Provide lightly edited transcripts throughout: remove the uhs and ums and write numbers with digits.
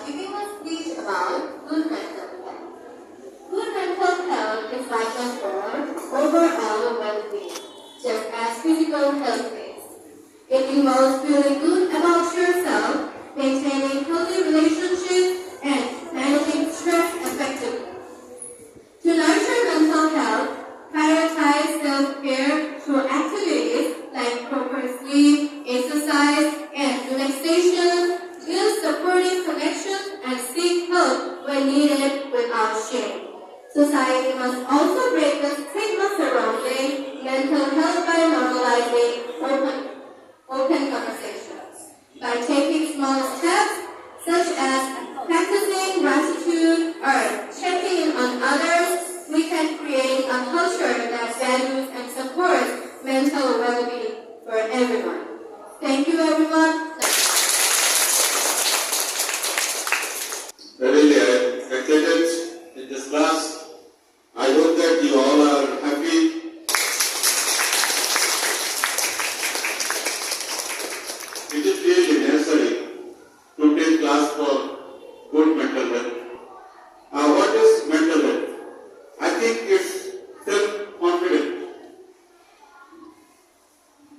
giving a speech about good mental health. Good mental health is vital for overall well-being, just as physical health is. It involves feeling good about yourself, maintaining healthy relationships, and managing stress effectively. To nurture mental health, prioritize self-care through activities like proper sleep, exercise, and relaxation, build supportive connections, and seek help when needed without shame. Society must also break the stigma surrounding mental health by normalizing open conversations. By taking small steps, such as practicing gratitude or checking in on others, we can create a culture that values and supports mental well-being for everyone. Thank you, everyone. Really, I am excited in this class. I hope that you all are happy. It is really necessary to take class for good mental health. What is mental health? I think it's self-confidence.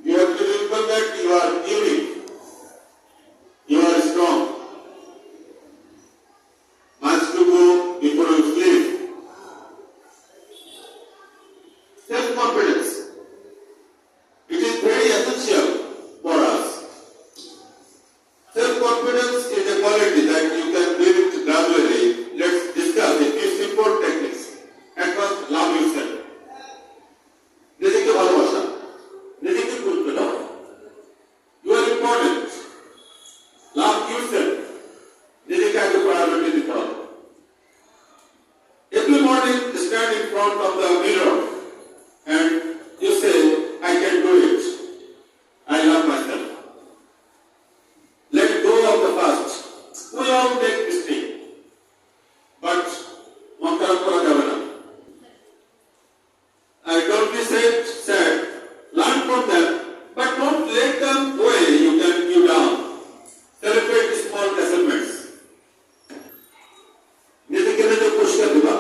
You have to remember that you are unique. You are strong. Much to go before you sleep. Self-confidence. It is very essential for us. Self-confidence is a quality that you can build gradually. Let's discuss a few simple techniques. At first, love yourself. নিজেকে ভালোবাসা, নিজেকে গুরুত্ব দাও। You are important. Love yourself. নিজেকে আগে priority দিতে হবে। Every morning, stand in front of the mirror and you say, I can do it. I love myself. Let go of the past. We all make mistakes. But মন খারাপ করা যাবে না। Don't be sad. Learn from them, but don't let them weigh you down. Celebrate small achievements. নিজেকে নিজে পুরস্কার দিবা।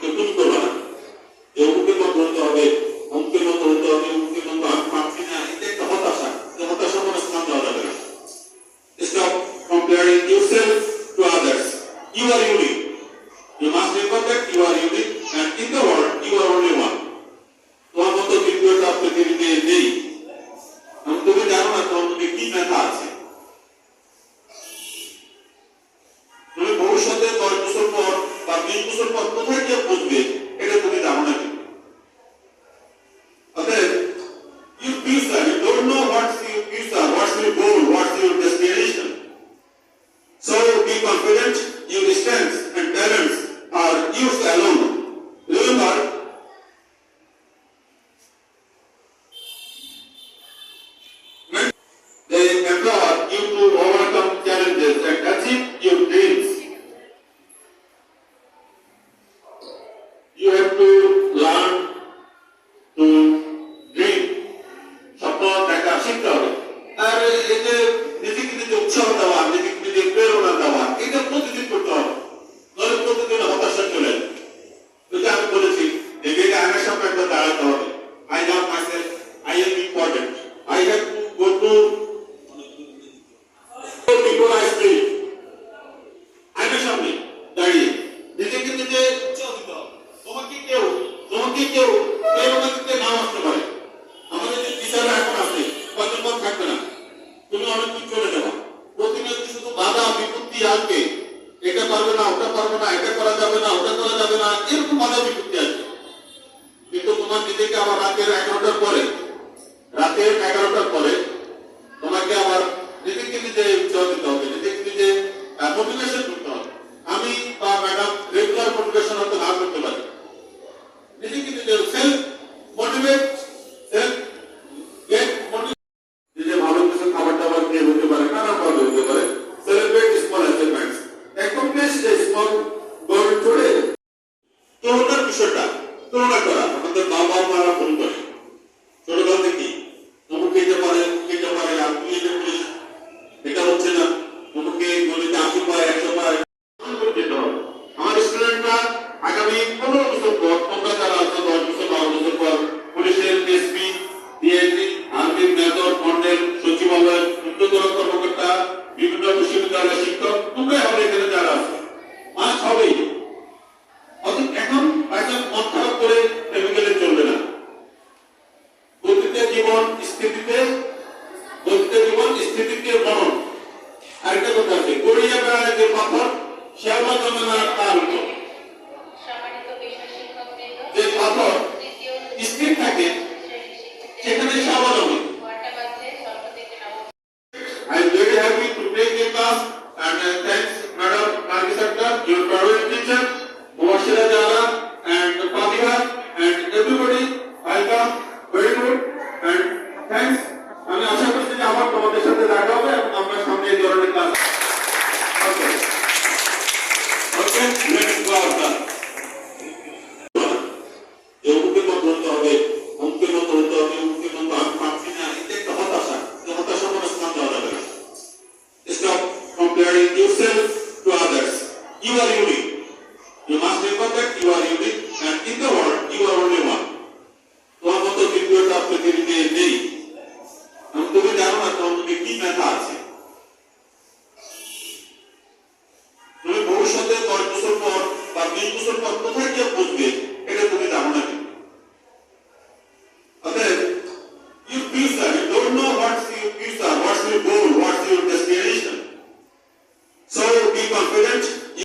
তুমি করবা না। অমুকের মতো হতে হবে, অমুকের মতো হতে হবে, অমুকের মতো আমি পারছি না। এটা একটা হতাশা। এই হতাশা কোনো স্থান দেওয়া যাবে না। Stop comparing yourself to others. You are unique. You must remember that you are unique, and in the world you are only one. তোমার মতো বিজ্ঞতা পৃথিবীতে নেই। তুমি জানো না তোমার মধ্যে কি মেধা আছে। তুমি ভবিষ্যতে 10 বছর পর বা 20 বছর পর কোথায় গিয়ে পৌঁছবে এটা তুমি জানো না। অতএব your future, you don't know what's your future, what's your goal, what's your destination. So be confident, your strengths and talents are yours alone. Remember, they empower you to overcome challenges and achieve your dreams. You have to learn to dream. স্বপ্ন দেখা শিখতে হবে। আর এই যে নিজেকে নিজে উৎসাহ দেওয়া, নিজেকে নিজে প্রেরণা দেওয়া, এটা প্রতিদিন করতে হবে। নইলে প্রতিদিন হতাশা চলে আসবে। যেটা আমি বলেছি, নিজেকে আয়নার সামনে একটা দাঁড়াতে হবে। I love myself. I am important. I have to go to before I sleep. আয়নার সামনে দাঁড়িয়ে নিজেকে নিজে উৎসাহ দিতে হবে। তোমাকে কেউ প্রেরণা দিতে নাও আসতে পারে। আমাদের যে টিচাররা এখন আছে, কতদিন পর থাকবে না। তুমি অনেক কিছু চলে যাবা। প্রতিনিয়ত শুধু বাধা বিপত্তি আসবে। এটা পারবে না, ওটা পারবে না, এটা করা যাবে না, ওটা করা যাবে না, এরকম বাধা বিপত্তি আসবে। কিন্তু তোমার নিজেকে আবার রাতের 11টার পরে তোমাকে আবার নিজেকে নিজে উৎসাহ দিতে হবে, নিজেকে নিজে মোটিভেশন করতে হবে। আমি বা ম্যাডাম রেগুলার মোটিভেশন হয়তো না করতে পারি। নিজেকে নিজে self motivate, self get motivate. নিজে ভালো কিছু খাবার দাবার খেয়ে হতে পারে, নানা ভাবে হতে পারে। Celebrate small achievements, accomplish the small goal today. তুলনার বিষয়টা তুলনা করা আমাদের বাবা মারা ভুল করে ছোটবেলা থেকে, অমুক এটা পারে, আর তুই আগামী 15 বছর পর তোমরা যারা আছো 10 বছর 12 বছর পর পুলিশের এসপি ডিআইজি আর্মির মেজর কর্নেল সচিবালয় উচ্চতর কর্মকর্তা বিভিন্ন বিশ্ববিদ্যালয়ের শিক্ষক তোমরাই হবে এখানে যারা আছো মাস হবেই। অথচ এখন বাইচান্স মন খারাপ করে ভেবে গেলে চলবে না। প্রতিটা জীবন স্থিতিতে মরণ। আরেকটা কথা আছে, গড়িয়া বেড়ায় যে পাথর শ্যামা জমে না তার উপর। যে পাথর স্থির থাকে সেখানে শ্যামা জমে। I am very happy to take the class and thanks Madam Nargisakta, your favorite teacher, Mubashira Jala and Fatiha and everybody. Welcome, very good and thanks. আমি আশা করছি যে আমার তোমাদের সাথে দেখা হবে এবং আমরা সামনে এই ধরনের class okay okay let's go out. যোগকে মত হতে হবে, অঙ্কে মত হতে হবে, অঙ্কে মত আমি পাচ্ছি না, এটা একটা হতাশা। এই হতাশা মনে স্থান দেওয়া যাবে না। Stop comparing yourself to others. You are unique. You must remember that you are unique and in the world you are only one. তোমার মতো বিদ্যুৎ পৃথিবীতে নেই। তুমি জানো না তোমার মধ্যে কি মেধা আছে। তুমি ভবিষ্যতে 10 বছর পর বা 20 বছর পর কোথায়